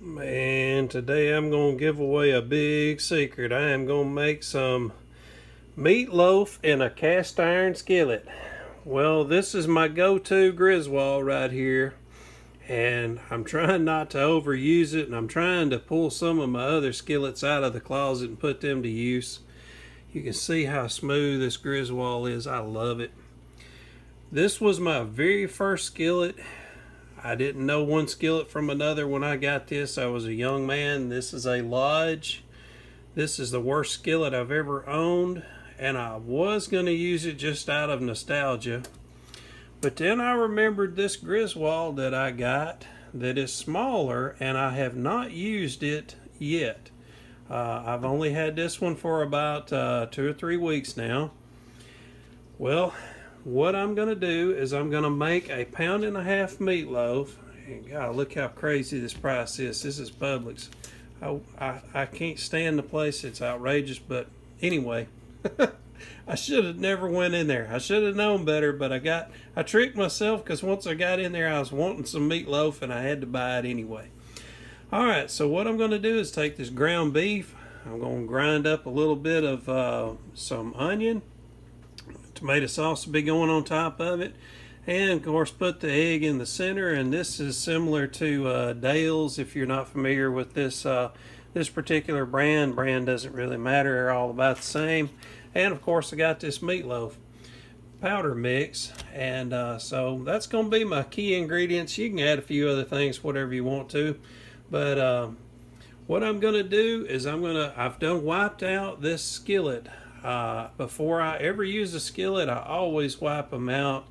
Man, today I'm going to give away a big secret. I am going to make some meatloaf in a cast iron skillet. Well, this is my go-to Griswold right here, and I'm trying not to overuse it, and I'm trying to pull some of my other skillets out of the closet and put them to use. You can see how smooth this Griswold is. I love it. This was my very first skillet. I didn't know one skillet from another when I got this. I was a young man. This is a Lodge. This is the worst skillet I've ever owned, and I was going to use it just out of nostalgia. But then I remembered this Griswold that I got that is smaller, and I have not used it yet. I've only had this one for about 2 or 3 weeks now. Well, what I'm going to do is I'm going to make a 1.5 pound meatloaf. And God, look how crazy this price is. This is Publix. I can't stand the place. It's outrageous. But anyway, I should have never went in there. I should have known better, but I tricked myself because once I got in there, I was wanting some meatloaf and I had to buy it anyway. All right, so what I'm going to do is take this ground beef. I'm going to grind up a little bit of some onion. Tomato sauce will be going on top of it, and of course put the egg in the center. And this is similar to Dale's. If you're not familiar with this particular brand doesn't really matter, they're all about the same. And of course I got this meatloaf powder mix, and so that's going to be my key ingredients. You can add a few other things, whatever you want to, but what I'm going to do is I've done wiped out this skillet. Before I ever use a skillet, I always wipe them out,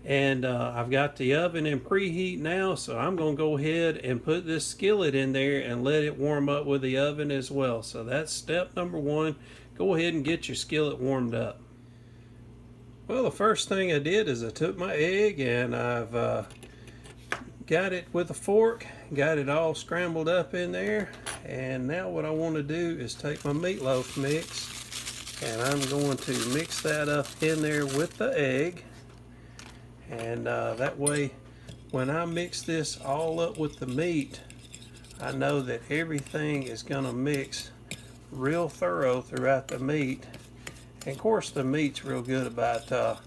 and I've got the oven in preheat now, so I'm going to go ahead and put this skillet in there and let it warm up with the oven as well. So that's step number one. Go ahead and get your skillet warmed up. Well, the first thing I did is I took my egg and I've got it with a fork, got it all scrambled up in there, and now what I want to do is take my meatloaf mix, and I'm going to mix that up in there with the egg. And that way, when I mix this all up with the meat, I know that everything is going to mix real thorough throughout the meat. And of course, the meat's real good about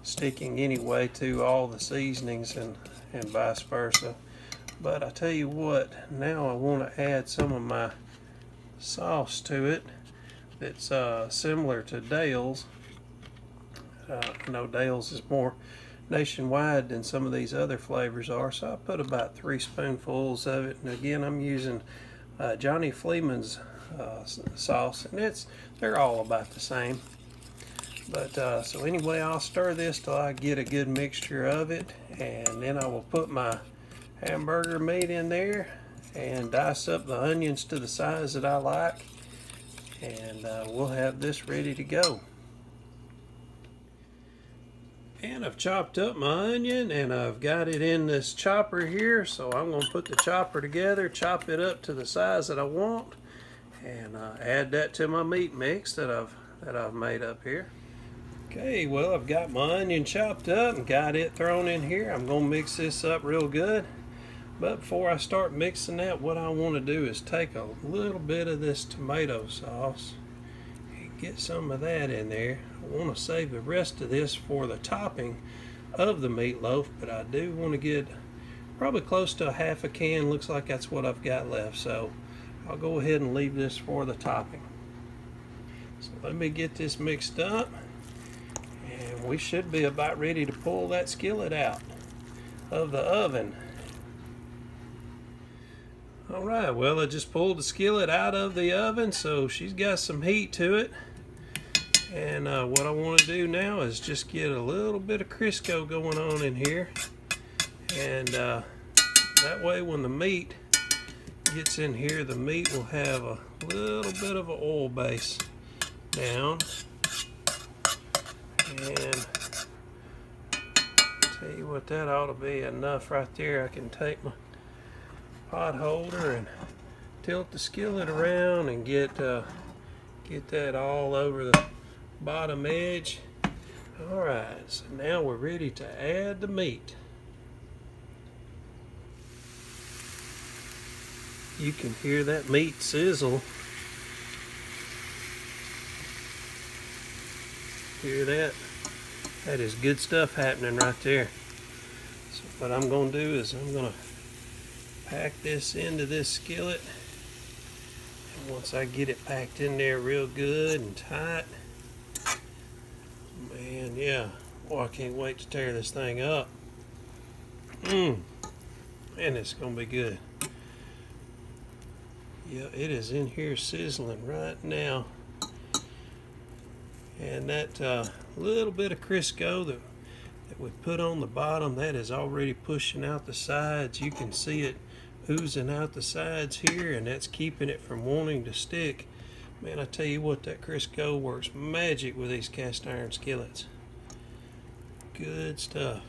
sticking anyway to all the seasonings and vice versa. But I tell you what, now I want to add some of my sauce to it. It's similar to Dale's. I know Dale's is more nationwide than some of these other flavors are, so I put about 3 spoonfuls of it. And again, I'm using Johnny Fleeman's sauce, and they're all about the same. But so anyway, I'll stir this till I get a good mixture of it, and then I will put my hamburger meat in there and dice up the onions to the size that I like. And we'll have this ready to go. And I've chopped up my onion and I've got it in this chopper here, so I'm going to put the chopper together, chop it up to the size that I want, and add that to my meat mix that I've made up here. Okay, well, I've got my onion chopped up and got it thrown in here. I'm going to mix this up real good. But before I start mixing that, what I want to do is take a little bit of this tomato sauce and get some of that in there. I want to save the rest of this for the topping of the meatloaf, but I do want to get probably close to a half a can. Looks like that's what I've got left, so I'll go ahead and leave this for the topping. So let me get this mixed up, and we should be about ready to pull that skillet out of the oven. Alright, well, I just pulled the skillet out of the oven, so she's got some heat to it. And what I want to do now is just get a little bit of Crisco going on in here. And that way when the meat gets in here, the meat will have a little bit of an oil base down. And tell you what, that ought to be enough right there. I can take my pot holder and tilt the skillet around and get that all over the bottom edge. Alright, so now we're ready to add the meat. you can hear that meat sizzle. Hear that? That is good stuff happening right there. So what I'm going to do is I'm going to pack this into this skillet. And once I get it packed in there real good and tight, man, yeah. Boy, I can't wait to tear this thing up. And it's going to be good. Yeah, it is in here sizzling right now. And that little bit of Crisco that we put on the bottom, that is already pushing out the sides. You can see it oozing out the sides here, and that's keeping it from wanting to stick. Man, I tell you what, that Crisco works magic with these cast iron skillets. Good stuff.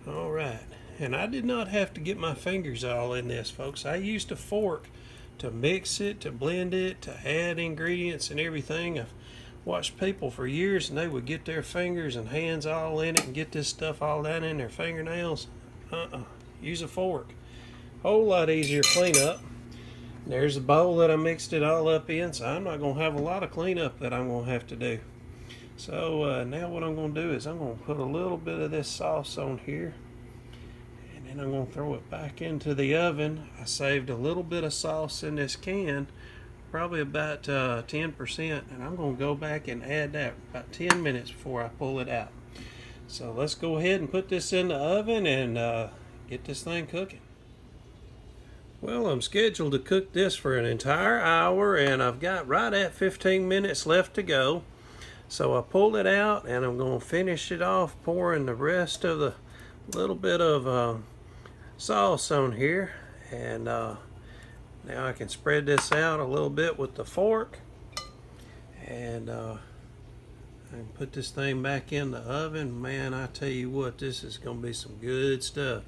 All right, and I did not have to get my fingers all in this, folks. I used a fork to mix it, to blend it, to add ingredients and everything. I've watched people for years, and they would get their fingers and hands all in it and get this stuff all down in their fingernails. Use a fork. Whole lot easier clean up. There's a bowl that I mixed it all up in, so I'm not going to have a lot of cleanup that I'm going to have to do. So now what I'm going to do is I'm going to put a little bit of this sauce on here, and then I'm going to throw it back into the oven. I saved a little bit of sauce in this can, probably about 10%, and I'm going to go back and add that about 10 minutes before I pull it out. So let's go ahead and put this in the oven and get this thing cooking. Well, I'm scheduled to cook this for an entire hour, and I've got right at 15 minutes left to go. So I pulled it out, and I'm going to finish it off pouring the rest of the little bit of sauce on here. And now I can spread this out a little bit with the fork, and I can put this thing back in the oven. Man, I tell you what, this is going to be some good stuff.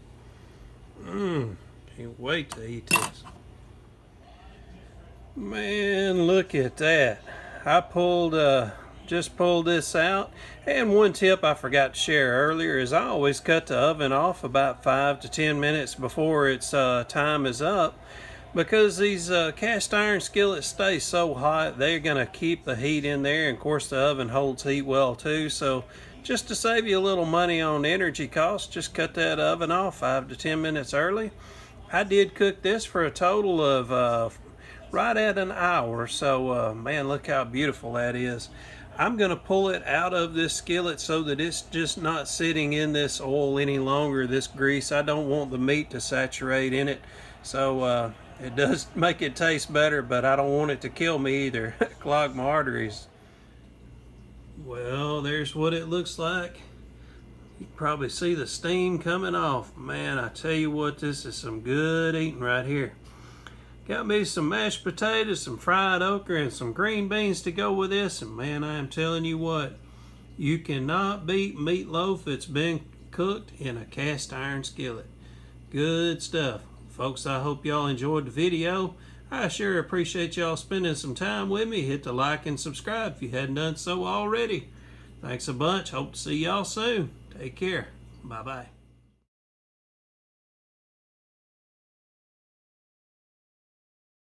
Can't wait to eat this. Man, look at that. I just pulled this out. And one tip I forgot to share earlier is I always cut the oven off about 5 to 10 minutes before its time is up, because these cast iron skillets stay so hot, they're going to keep the heat in there, and of course the oven holds heat well too. So just to save you a little money on energy costs, just cut that oven off 5 to 10 minutes early. I did cook this for a total of right at an hour. So man, look how beautiful that is. I'm going to pull it out of this skillet so that it's just not sitting in this oil any longer, this grease. I don't want the meat to saturate in it. So it does make it taste better, but I don't want it to kill me either, clog my arteries. Well, there's what it looks like. You can probably see the steam coming off. Man, I tell you what, this is some good eating right here. Got me some mashed potatoes, some fried okra, and some green beans to go with this. And man, I am telling you what, you cannot beat meatloaf that's been cooked in a cast iron skillet. Good stuff. Folks, I hope y'all enjoyed the video. I sure appreciate y'all spending some time with me. Hit the like and subscribe if you hadn't done so already. Thanks a bunch. Hope to see y'all soon. Take care. Bye-bye.